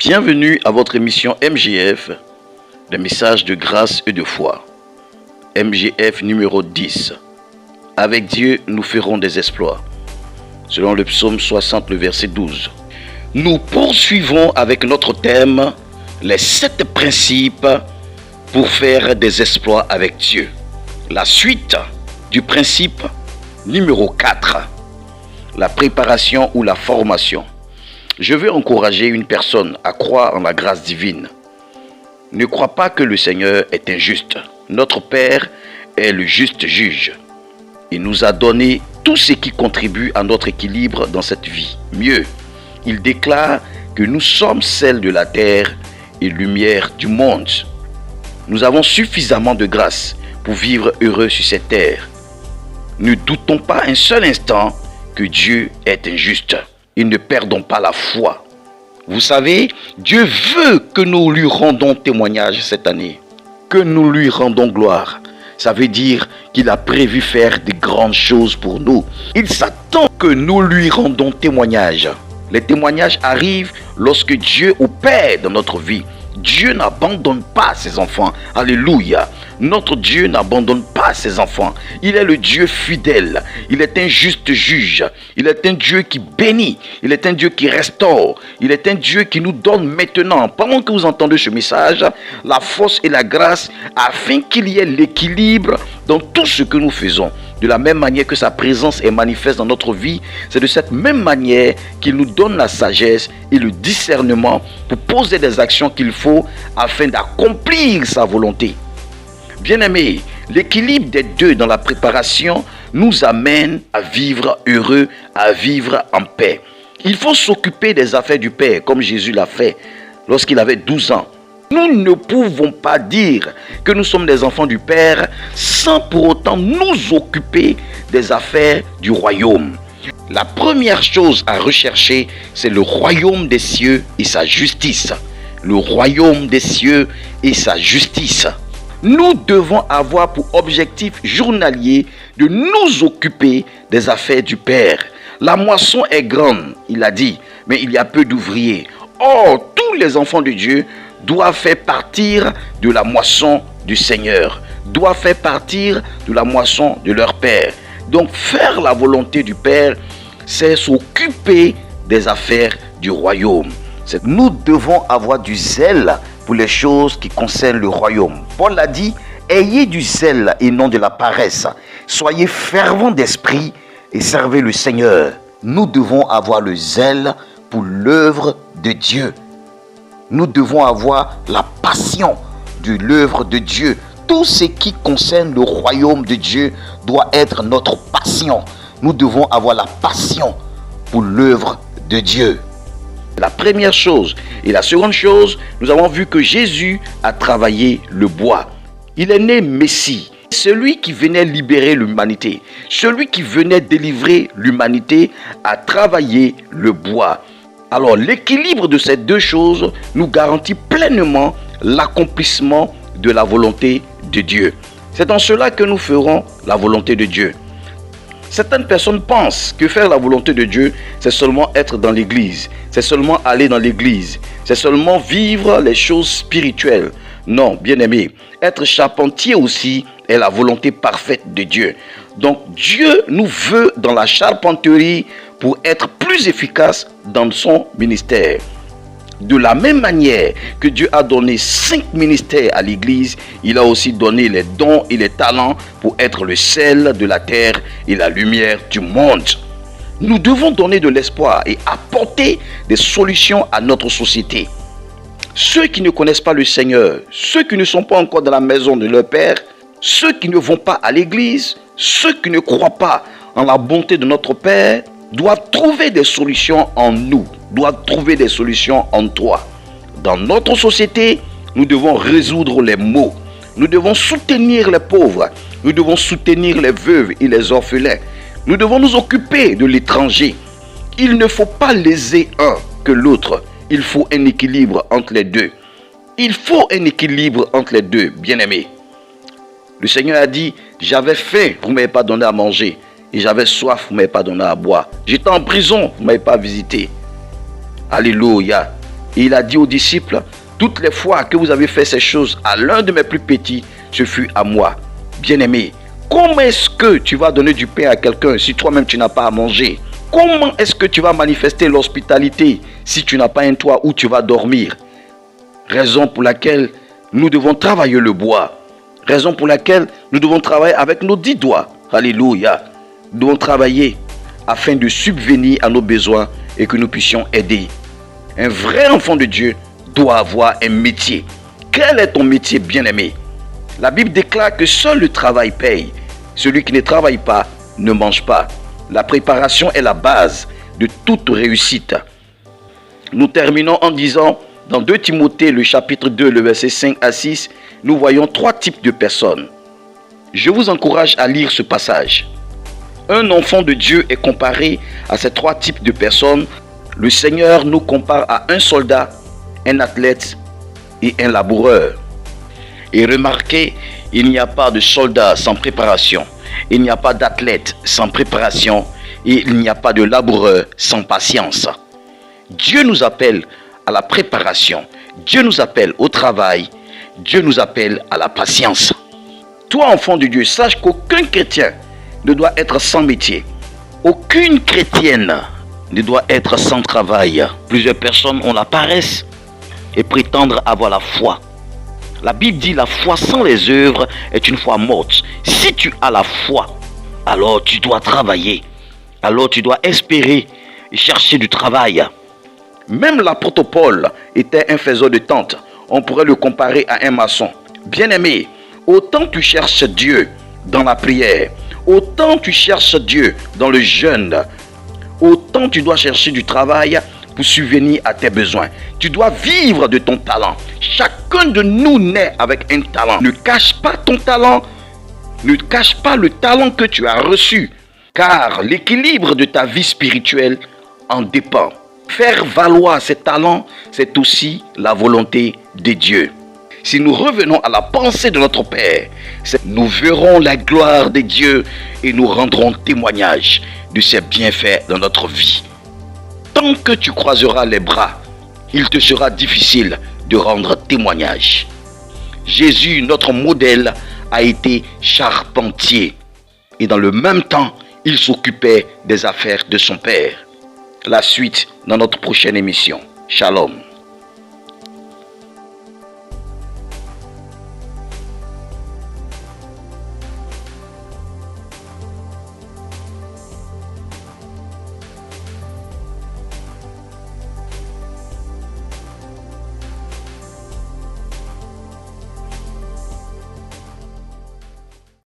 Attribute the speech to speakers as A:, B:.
A: Bienvenue à votre émission MGF, le message de grâce et de foi. MGF numéro 10. Avec Dieu, nous ferons des exploits. Selon le psaume 60, le verset 12. Nous poursuivons avec notre thème, les 7 principes pour faire des exploits avec Dieu. La suite du principe numéro 4. La préparation ou la formation. Je veux encourager une personne à croire en la grâce divine. Ne crois pas que le Seigneur est injuste. Notre Père est le juste juge. Il nous a donné tout ce qui contribue à notre équilibre dans cette vie. Mieux, il déclare que nous sommes sel de la terre et lumière du monde. Nous avons suffisamment de grâce pour vivre heureux sur cette terre. Ne doutons pas un seul instant que Dieu est injuste. Et ne perdons pas la foi. Vous savez, Dieu veut que nous lui rendons témoignage cette année. Que nous lui rendons gloire. Ça veut dire qu'il a prévu faire de grandes choses pour nous. Il s'attend que nous lui rendons témoignage. Les témoignages arrivent lorsque Dieu opère dans notre vie. Dieu n'abandonne pas ses enfants. Alléluia. Notre Dieu n'abandonne pas ses enfants. Il est le Dieu fidèle. Il est un juste juge. Il est un Dieu qui bénit. Il est un Dieu qui restaure. Il est un Dieu qui nous donne maintenant, pendant que vous entendez ce message, la force et la grâce afin qu'il y ait l'équilibre dans tout ce que nous faisons. De la même manière que sa présence est manifeste dans notre vie, c'est de cette même manière qu'il nous donne la sagesse et le discernement pour poser des actions qu'il faut afin d'accomplir sa volonté. Bien-aimés, l'équilibre des deux dans la préparation nous amène à vivre heureux, à vivre en paix. Il faut s'occuper des affaires du Père comme Jésus l'a fait lorsqu'il avait 12 ans. Nous ne pouvons pas dire que nous sommes des enfants du Père sans pour autant nous occuper des affaires du royaume. La première chose à rechercher, c'est le royaume des cieux et sa justice. Le royaume des cieux et sa justice. Nous devons avoir pour objectif journalier de nous occuper des affaires du Père. La moisson est grande, il a dit, mais il y a peu d'ouvriers. Or, tous les enfants de Dieu doivent faire partir de la moisson du Seigneur, doivent faire partir de la moisson de leur Père. Donc, faire la volonté du Père, c'est s'occuper des affaires du royaume. Nous devons avoir du zèle pour les choses qui concernent le royaume. Paul a dit, ayez du zèle et non de la paresse. Soyez fervents d'esprit et servez le Seigneur. Nous devons avoir le zèle pour l'œuvre de Dieu. Nous devons avoir la passion de l'œuvre de Dieu. Tout ce qui concerne le royaume de Dieu doit être notre passion. Nous devons avoir la passion pour l'œuvre de Dieu. La première chose. Et la seconde chose, nous avons vu que Jésus a travaillé le bois. Il est né Messie, celui qui venait libérer l'humanité, celui qui venait délivrer l'humanité a travaillé le bois. Alors l'équilibre de ces deux choses nous garantit pleinement l'accomplissement de la volonté de Dieu. C'est en cela que nous ferons la volonté de Dieu. Certaines personnes pensent que faire la volonté de Dieu, c'est seulement être dans l'église, c'est seulement aller dans l'église, c'est seulement vivre les choses spirituelles. Non, bien-aimé, être charpentier aussi est la volonté parfaite de Dieu. Donc Dieu nous veut dans la charpenterie pour être plus efficace dans son ministère. De la même manière que Dieu a donné 5 ministères à l'église, il a aussi donné les dons et les talents pour être le sel de la terre et la lumière du monde. Nous devons donner de l'espoir et apporter des solutions à notre société. Ceux qui ne connaissent pas le Seigneur, ceux qui ne sont pas encore dans la maison de leur Père, ceux qui ne vont pas à l'église, ceux qui ne croient pas en la bonté de notre Père, doivent trouver des solutions en nous, doivent trouver des solutions en toi. Dans notre société, nous devons résoudre les maux. Nous devons soutenir les pauvres. Nous devons soutenir les veuves et les orphelins. Nous devons nous occuper de l'étranger. Il ne faut pas léser un que l'autre. Il faut un équilibre entre les deux. Il faut un équilibre entre les deux, bien-aimés. Le Seigneur a dit, j'avais faim, vous ne m'avez pas donné à manger. Et j'avais soif, vous ne m'avez pas donné à boire. J'étais en prison, vous ne m'avez pas visité. Alléluia. Et il a dit aux disciples, toutes les fois que vous avez fait ces choses à l'un de mes plus petits, ce fut à moi. Bien-aimé, comment est-ce que tu vas donner du pain à quelqu'un si toi-même tu n'as pas à manger? Comment est-ce que tu vas manifester l'hospitalité si tu n'as pas un toit où tu vas dormir? Raison pour laquelle nous devons travailler le bois. Raison pour laquelle nous devons travailler avec nos 10 doigts. Alléluia. Nous devons travailler afin de subvenir à nos besoins et que nous puissions aider. Un vrai enfant de Dieu doit avoir un métier. Quel est ton métier, bien-aimé? La Bible déclare que seul le travail paye. Celui qui ne travaille pas ne mange pas. La préparation est la base de toute réussite. Nous terminons en disant, dans 2 Timothée, le chapitre 2, le verset 5 à 6, nous voyons 3 types de personnes. Je vous encourage à lire ce passage. Un enfant de Dieu est comparé à ces 3 types de personnes. Le Seigneur nous compare à un soldat, un athlète et un laboureur. Et remarquez, il n'y a pas de soldat sans préparation. Il n'y a pas d'athlète sans préparation. Et il n'y a pas de laboureur sans patience. Dieu nous appelle à la préparation. Dieu nous appelle au travail. Dieu nous appelle à la patience. Toi, enfant de Dieu, sache qu'aucun chrétien ne doit être sans métier. Aucune chrétienne ne doit être sans travail. Plusieurs personnes ont la paresse et prétendent avoir la foi. La Bible dit la foi sans les œuvres est une foi morte. Si tu as la foi, alors tu dois travailler. Alors tu dois espérer et chercher du travail. Même l'apôtre Paul était un faiseur de tentes. On pourrait le comparer à un maçon. Bien-aimé, autant tu cherches Dieu dans la prière, autant tu cherches Dieu dans le jeûne, autant tu dois chercher du travail pour subvenir à tes besoins. Tu dois vivre de ton talent. Chacun de nous naît avec un talent. Ne cache pas ton talent. Ne cache pas le talent que tu as reçu. Car l'équilibre de ta vie spirituelle en dépend. Faire valoir ces talents, c'est aussi la volonté de Dieu. Si nous revenons à la pensée de notre Père, nous verrons la gloire de Dieu et nous rendrons témoignage de ses bienfaits dans notre vie. Tant que tu croiseras les bras, il te sera difficile de rendre témoignage. Jésus, notre modèle, a été charpentier. Et dans le même temps, il s'occupait des affaires de son Père. La suite dans notre prochaine émission. Shalom.